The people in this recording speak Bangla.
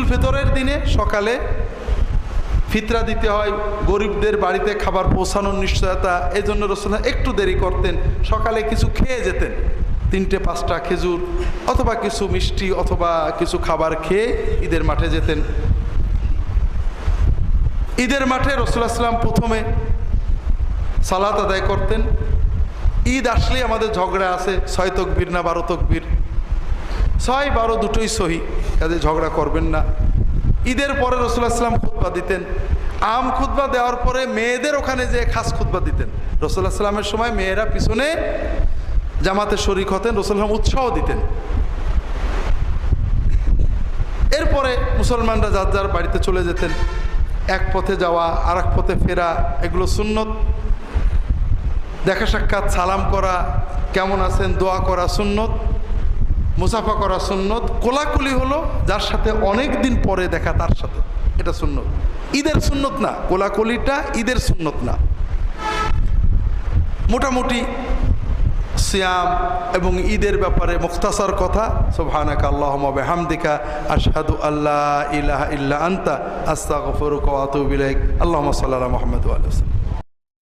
ফিতরের দিনে সকালে ফিতরা দিতে হয়, গরিবদের বাড়িতে খাবার পৌঁছানোর নিশ্চয়তা, এই জন্য রাসূলুল্লাহ একটু দেরি করতেন, সকালে কিছু খেয়ে যেতেন, 3-5টা খেজুর অথবা কিছু মিষ্টি অথবা কিছু খাবার খেয়ে ঈদের মাঠে যেতেন। ঈদের মাঠে রাসূলুল্লাহ সাল্লাল্লাহু আলাইহি ওয়াসাল্লাম প্রথমে সালাত আদায় করতেন। ঈদ আসলে আমাদের ঝগড়া আছে, 6 তাকবীর না 12 তাকবীর, 6-12 দুটোই সহি, কাজে ঝগড়া করবেন না। ঈদের পরে রাসূলুল্লাহ সাল্লাল্লাহু আলাইহি ওয়াসাল্লাম খুতবা দিতেন। আম খুতবা দেওয়ার পরে মেয়েদের ওখানে যে খাস খুতবা দিতেন। রাসূলুল্লাহ সাল্লাল্লাহু আলাইহি ওয়াসাল্লামের সময় মেয়েরা পিছনে জামাতে শরীক হতেন, রাসূলুল্লাহ উৎসাহ দিতেন। এরপরে মুসলমানরা যার যার বাড়িতে চলে যেতেন। এক পথে যাওয়া আর এক পথে ফেরা, এগুলো সুন্নত। দেখা সাক্ষাৎ, সালাম করা, কেমন আছেন দোয়া করা সুন্নত, মুসাফা করা সুন্নত। কোলাকুলি হলো যার সাথে অনেক দিন পরে দেখা তার সাথে, এটা সুন্নত, ঈদের সুন্নত না। কোলাকুলিটা ঈদের সুন্নত না। মোটামুটি সিয়াম এবং ঈদের ব্যাপারে মুখতাসার কথা। সুবহানাকা আল্লাহুম্মা বিহামদিকা আশহাদু আল্লা ইলাহা ইল্লা আনতা আস্তাগফিরুকা ওয়া আতুবু ইলাইক। আল্লাহুম্মা সাল্লি আলা মুহাম্মাদ ওয়া আলিহি ওয়া সাল্লাম।